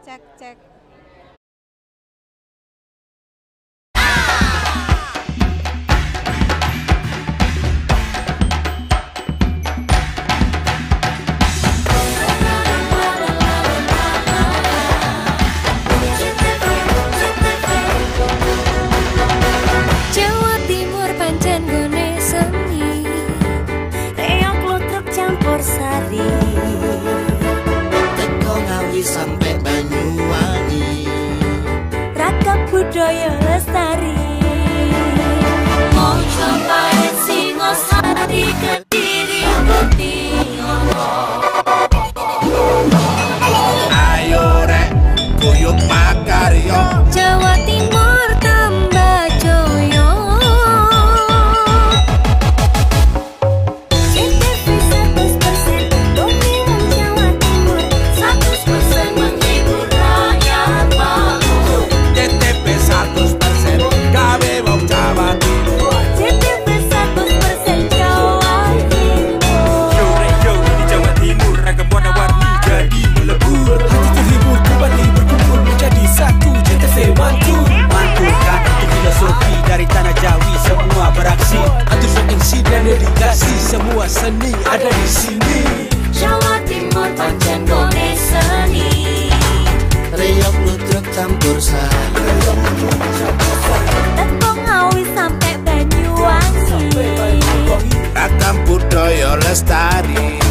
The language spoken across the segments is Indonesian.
cek cek. Jawa Timur pancen gone seni, reok lutruk campur sari. Teko Ngawi sampai Banyuwangi, Ragam budaya lestari. Mojopahit Singosari Kediri Butiono. ayo rek guyub makarya. Jawa Timur tambah joyo. CTV 100% dominan Jawa Timur, 100% menghibur rakyat makmur. CTP 100% gawe wong Jawa Timur. CTV 100% Jawa Timur. Yo Rejo di Jawa Timur, ragam warna-warni jadi melebur. Hati terhibur, kembali berkumpul menjadi satu. JTV mantul, mantulkan filosofi dari tanah Jawi. Semua beraksi, atur insiden dedikasi. Semua seni ada di sini. Jawa Timur pancen gone seni. Reok lutruk campur sari, Teko Ngawi sampai Banyuwangi. ragam budaya lestari.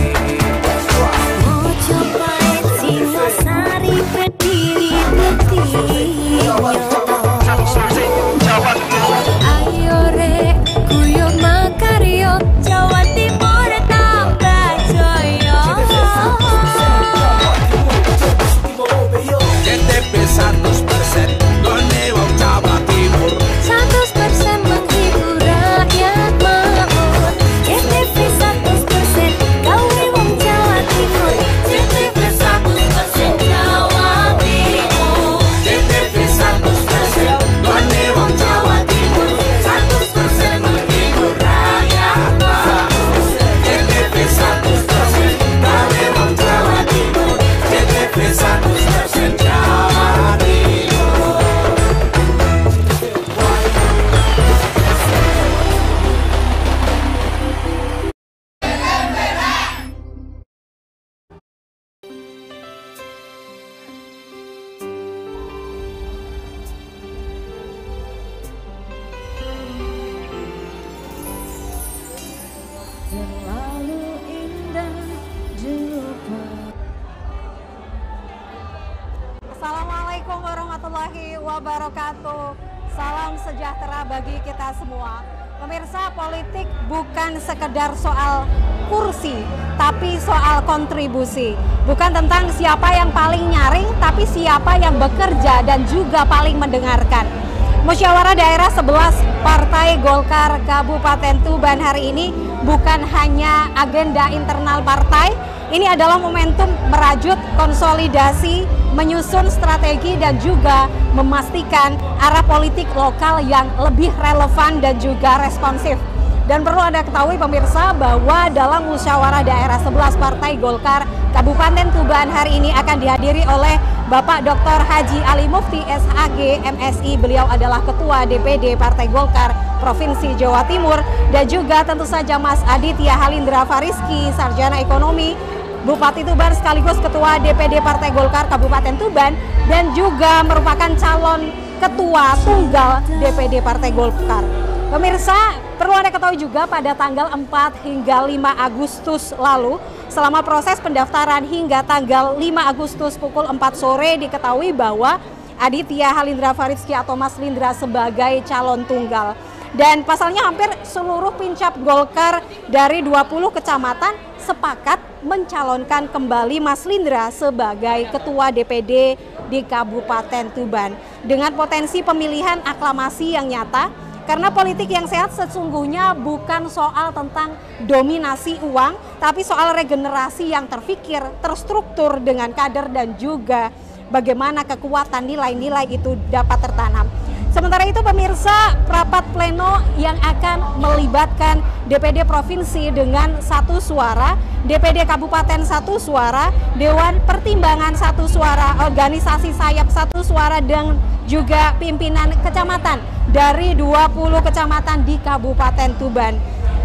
Mojopahit Singosari Kediri Butiono. Ayo rek guyub makarya, Jawa Timur tambah joyo. CTP 100% gone wong Jawa Timur. 100% menghibur rakyat makmur. CTV 100% gawe wong Jawa Timur. CTV 100% Jawa Timur. CTP 100% gone wong Jawa Timur. 100% menghibur rakyat makmur. CTP 100% gawe wong Jawa Timur. CTV 100% Jawa Timur. Terlalu indah jumpa. Assalamualaikum warahmatullahi wabarakatuh. Salam sejahtera bagi kita semua. Pemirsa, politik bukan sekedar soal kursi, tapi soal kontribusi. Bukan tentang siapa yang paling nyaring, tapi siapa yang bekerja dan juga paling mendengarkan. Musyawarah Daerah 11 Partai Golkar Kabupaten Tuban hari ini bukan hanya agenda internal partai, ini adalah momentum merajut konsolidasi, menyusun strategi dan juga memastikan arah politik lokal yang lebih relevan dan juga responsif. Dan perlu Anda ketahui pemirsa bahwa dalam musyawarah daerah 11 Partai Golkar Kabupaten Tuban hari ini akan dihadiri oleh Bapak Dr. Haji Ali Mufti SHG MSI. Beliau adalah Ketua DPD Partai Golkar Provinsi Jawa Timur, dan juga tentu saja Mas Aditya Halindra Fariski, Sarjana Ekonomi, Bupati Tuban sekaligus Ketua DPD Partai Golkar Kabupaten Tuban, dan juga merupakan calon Ketua Tunggal DPD Partai Golkar. Pemirsa, perlu Anda ketahui juga pada tanggal 4 hingga 5 Agustus lalu, selama proses pendaftaran hingga tanggal 5 Agustus pukul 4 sore diketahui bahwa Aditya Halindra Fariski atau Mas Lindra sebagai calon tunggal. Dan pasalnya hampir seluruh pincap Golkar dari 20 kecamatan sepakat mencalonkan kembali Mas Lindra sebagai Ketua DPD di Kabupaten Tuban. Dengan potensi pemilihan aklamasi yang nyata, karena politik yang sehat sesungguhnya bukan soal tentang dominasi uang, tapi soal regenerasi yang terfikir, terstruktur dengan kader dan juga bagaimana kekuatan nilai-nilai itu dapat tertanam. Sementara itu pemirsa, rapat pleno yang akan melibatkan DPD Provinsi dengan 1 suara, DPD Kabupaten 1 suara, Dewan Pertimbangan 1 suara, organisasi sayap 1 suara, dan juga pimpinan kecamatan dari 20 kecamatan di Kabupaten Tuban.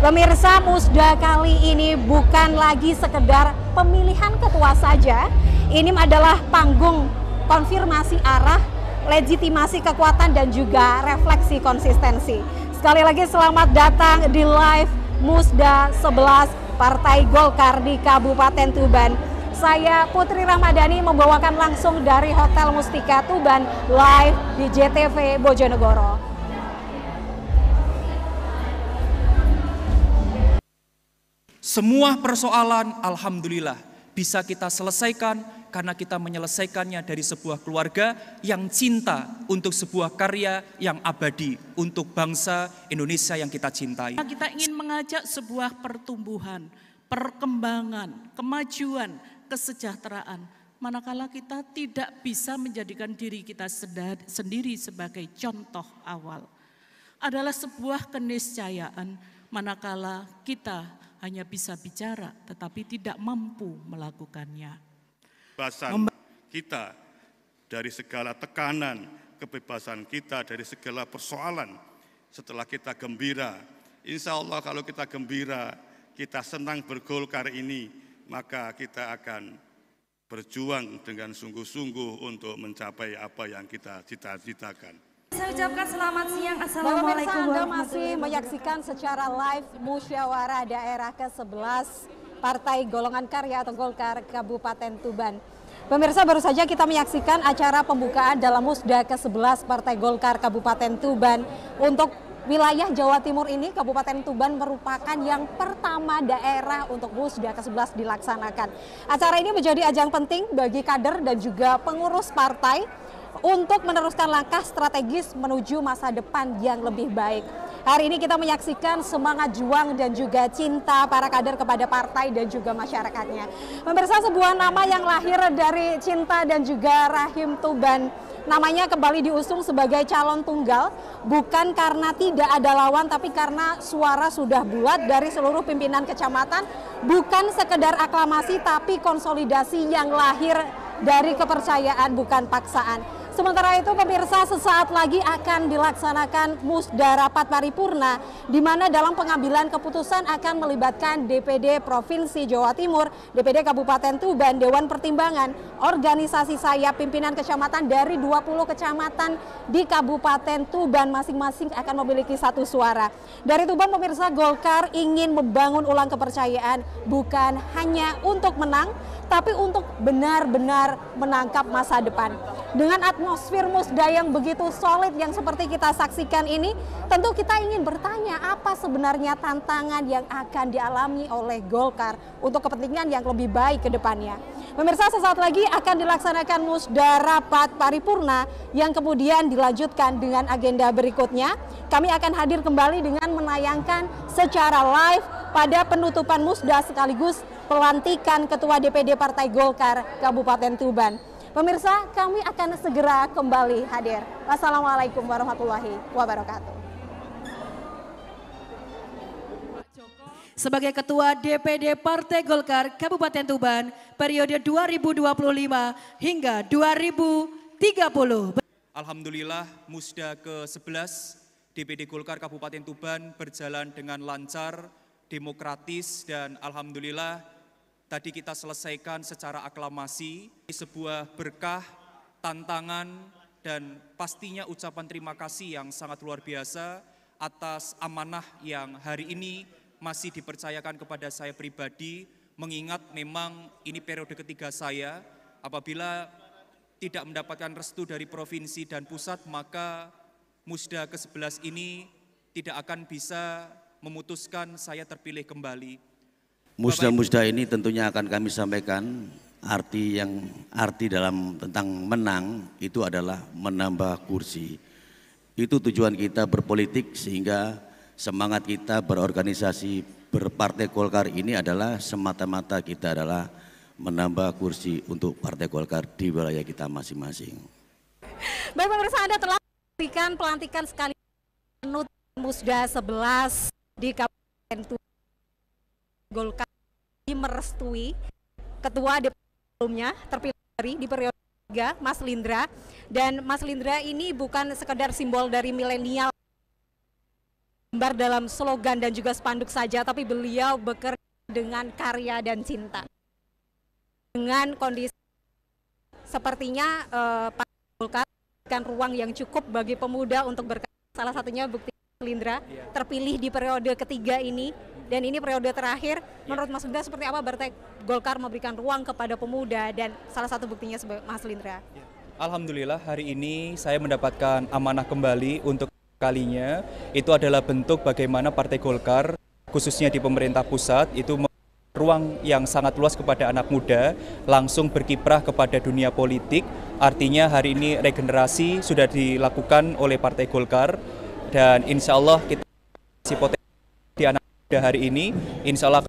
Pemirsa, Musda kali ini bukan lagi sekedar pemilihan ketua saja, ini adalah panggung konfirmasi arah, legitimasi kekuatan, dan juga refleksi konsistensi. Sekali lagi selamat datang di live Musda 11 Partai Golkar di Kabupaten Tuban. Saya Putri Ramadhani membawakan langsung dari Hotel Mustika Tuban live di JTV Bojonegoro. Semua persoalan alhamdulillah bisa kita selesaikan karena kita menyelesaikannya dari sebuah keluarga yang cinta untuk sebuah karya yang abadi untuk bangsa Indonesia yang kita cintai. Kita ingin mengajak sebuah pertumbuhan, perkembangan, kemajuan, kesejahteraan. Manakala kita tidak bisa menjadikan diri kita sendiri sebagai contoh awal. Adalah sebuah keniscayaan manakala kita hanya bisa bicara tetapi tidak mampu melakukannya. Kebebasan kita dari segala tekanan, kebebasan kita dari segala persoalan. Setelah kita gembira, insya Allah kalau kita gembira, kita senang bergolkar ini, maka kita akan berjuang dengan sungguh-sungguh untuk mencapai apa yang kita cita-citakan. Saya ucapkan selamat siang. Pemirsa, Assalamualaikum Anda masih warahmatullahi wabarakatuh. menyaksikan secara live musyawarah daerah ke-11 Partai Golongan Karya atau Golkar Kabupaten Tuban. Pemirsa, baru saja kita menyaksikan acara pembukaan dalam Musda ke-11 Partai Golkar Kabupaten Tuban. Untuk wilayah Jawa Timur ini, Kabupaten Tuban merupakan yang pertama daerah untuk Musda ke-11 dilaksanakan. Acara ini menjadi ajang penting bagi kader dan juga pengurus partai untuk meneruskan langkah strategis menuju masa depan yang lebih baik. Hari ini kita menyaksikan semangat juang dan juga cinta para kader kepada partai dan juga masyarakatnya. Pemirsa, sebuah nama yang lahir dari cinta dan juga rahim Tuban. Namanya kembali diusung sebagai calon tunggal, bukan karena tidak ada lawan, tapi karena suara sudah bulat dari seluruh pimpinan kecamatan. Bukan sekedar aklamasi, tapi konsolidasi yang lahir dari kepercayaan, bukan paksaan. Sementara itu pemirsa, sesaat lagi akan dilaksanakan Musda Rapat Paripurna, di mana dalam pengambilan keputusan akan melibatkan DPD Provinsi Jawa Timur, DPD Kabupaten Tuban, Dewan Pertimbangan, organisasi sayap, pimpinan kecamatan dari 20 kecamatan di Kabupaten Tuban, masing-masing akan memiliki 1 suara. Dari Tuban pemirsa, Golkar ingin membangun ulang kepercayaan, bukan hanya untuk menang, tapi untuk benar-benar menangkap masa depan. Dengan atmosfer Musda yang begitu solid yang seperti kita saksikan ini, tentu kita ingin bertanya apa sebenarnya tantangan yang akan dialami oleh Golkar untuk kepentingan yang lebih baik ke depannya. Pemirsa, sesaat lagi akan dilaksanakan Musda Rapat Paripurna yang kemudian dilanjutkan dengan agenda berikutnya. Kami akan hadir kembali dengan menayangkan secara live pada penutupan Musda sekaligus pelantikan Ketua DPD Partai Golkar Kabupaten Tuban. Pemirsa, kami akan segera kembali hadir. Wassalamualaikum warahmatullahi wabarakatuh. Sebagai Ketua DPD Partai Golkar Kabupaten Tuban periode 2025 hingga 2030. Alhamdulillah Musda ke-11 DPD Golkar Kabupaten Tuban berjalan dengan lancar, demokratis, dan alhamdulillah tadi kita selesaikan secara aklamasi, sebuah berkah, tantangan, dan pastinya ucapan terima kasih yang sangat luar biasa atas amanah yang hari ini masih dipercayakan kepada saya pribadi, mengingat memang ini periode ketiga saya. Apabila tidak mendapatkan restu dari provinsi dan pusat, maka Musda ke-11 ini tidak akan bisa memutuskan saya terpilih kembali. Musda-musda ini tentunya akan kami sampaikan arti dalam tentang menang itu adalah menambah kursi. Itu tujuan kita berpolitik, sehingga semangat kita berorganisasi berpartai Golkar ini adalah semata-mata kita adalah menambah kursi untuk partai Golkar di wilayah kita masing-masing. Baik pemirsa, Anda telah Pelantikan sekali Musda 11 di Kabupaten Tuban, Golkar merestui ketua DPR sebelumnya terpilih di periode 3, Mas Lindra. Dan Mas Lindra ini bukan sekedar simbol dari milenial gambar dalam slogan dan juga spanduk saja, tapi beliau bekerja dengan karya dan cinta. Dengan kondisi sepertinya Pak Golkar memberikan ruang yang cukup bagi pemuda untuk berkarya. Salah satunya bukti Lindra terpilih di periode ketiga ini, dan ini periode terakhir. Menurut Mas Lindra seperti apa Partai Golkar memberikan ruang kepada pemuda, dan salah satu buktinya sebagai Mas Lindra? Alhamdulillah hari ini saya mendapatkan amanah kembali untuk kalinya. Itu adalah bentuk bagaimana Partai Golkar khususnya di pemerintah pusat itu ruang yang sangat luas kepada anak muda, langsung berkiprah kepada dunia politik. Artinya hari ini regenerasi sudah dilakukan oleh Partai Golkar, dan insya Allah kita masih potensi di anak muda hari ini. Insya Allah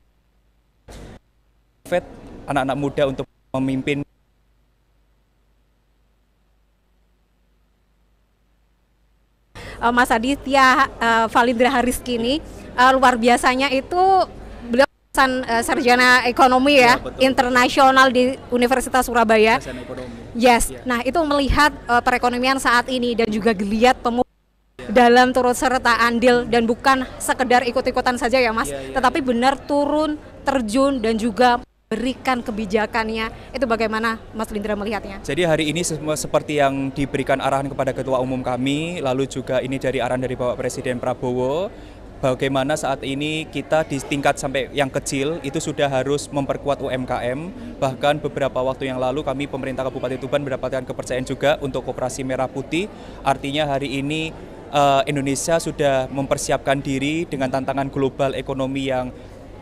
anak-anak muda untuk memimpin. Mas Aditya Valindra Hariski ini luar biasanya itu beliau sarjana ekonomi ya, internasional di Universitas Surabaya. Yes. Nah, itu melihat perekonomian saat ini dan juga geliat pemuda dalam turut serta andil, dan bukan sekedar ikut-ikutan saja ya Mas, tetapi benar turun, terjun dan juga berikan kebijakannya. Itu bagaimana Mas Lindra melihatnya? Jadi hari ini seperti yang diberikan arahan kepada Ketua Umum kami, lalu juga ini dari arahan dari Bapak Presiden Prabowo, bagaimana saat ini kita di tingkat sampai yang kecil itu sudah harus memperkuat UMKM. Bahkan beberapa waktu yang lalu kami pemerintah Kabupaten Tuban mendapatkan kepercayaan juga untuk Koperasi Merah Putih. Artinya hari ini Indonesia sudah mempersiapkan diri dengan tantangan global ekonomi yang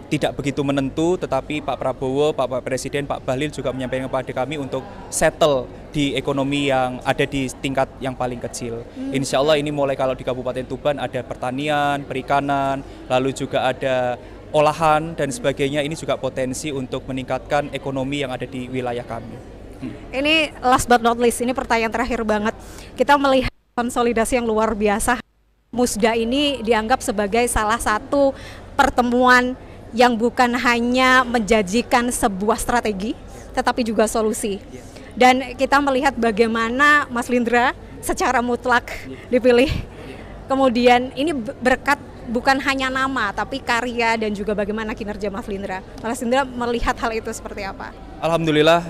tidak begitu menentu, tetapi Pak Prabowo, Pak Presiden, Pak Bahlil juga menyampaikan kepada kami untuk settle di ekonomi yang ada di tingkat yang paling kecil. Insya Allah ini mulai kalau di Kabupaten Tuban ada pertanian, perikanan, lalu juga ada olahan dan sebagainya. Ini juga potensi untuk meningkatkan ekonomi yang ada di wilayah kami. Ini last but not least, ini pertanyaan terakhir banget. Kita melihat konsolidasi yang luar biasa. Musda ini dianggap sebagai salah satu pertemuan yang bukan hanya menjanjikan sebuah strategi, tetapi juga solusi. Dan kita melihat bagaimana Mas Lindra secara mutlak dipilih. Kemudian ini berkat bukan hanya nama, tapi karya dan juga bagaimana kinerja Mas Lindra. Mas Lindra melihat hal itu seperti apa? Alhamdulillah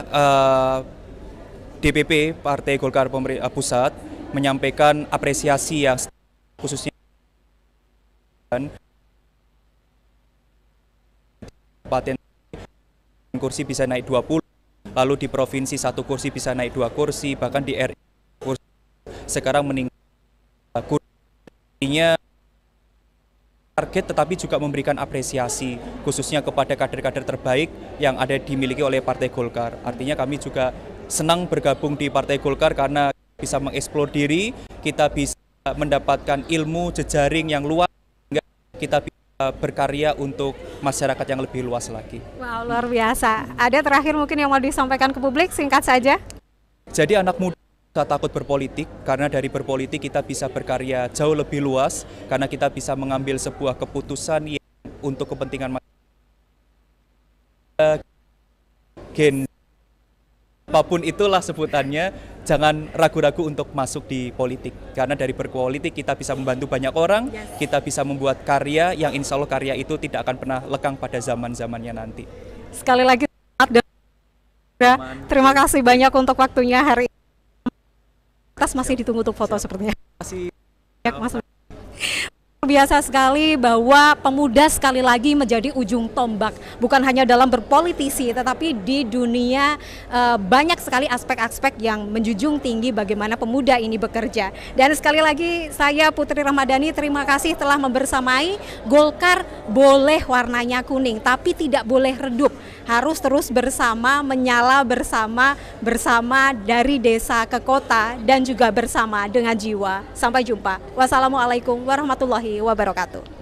DPP Partai Golkar Pusat menyampaikan apresiasi yang khususnya Kabupaten kursi bisa naik 20, lalu di provinsi 1 kursi bisa naik 2 kursi, bahkan di RI kursi sekarang meningkat kursinya target, tetapi juga memberikan apresiasi khususnya kepada kader-kader terbaik yang ada dimiliki oleh Partai Golkar. Artinya kami juga senang bergabung di Partai Golkar karena bisa mengeksplor diri, kita bisa mendapatkan ilmu jejaring yang luas, sehingga kita bisa berkarya untuk masyarakat yang lebih luas lagi. Wow, luar biasa. Ada terakhir mungkin yang mau disampaikan ke publik, singkat saja. Jadi anak muda tak takut berpolitik, karena dari berpolitik kita bisa berkarya jauh lebih luas, karena kita bisa mengambil sebuah keputusan yang untuk kepentingan masyarakat. Apapun itulah sebutannya, jangan ragu-ragu untuk masuk di politik. Karena dari berpolitik kita bisa membantu banyak orang, kita bisa membuat karya yang insya Allah karya itu tidak akan pernah lekang pada zaman-zamannya nanti. Sekali lagi, terima kasih banyak untuk waktunya hari ini. Atas masih ditunggu untuk foto sepertinya. Mas. Biasa sekali bahwa pemuda sekali lagi menjadi ujung tombak, bukan hanya dalam berpolitisi, tetapi di dunia banyak sekali aspek-aspek yang menjunjung tinggi bagaimana pemuda ini bekerja. Dan sekali lagi saya Putri Ramadhani, terima kasih telah membersamai. Golkar boleh warnanya kuning, tapi tidak boleh redup. Harus terus bersama, menyala bersama dari desa ke kota dan juga bersama dengan jiwa. Sampai jumpa. Wassalamualaikum warahmatullahi wabarakatuh.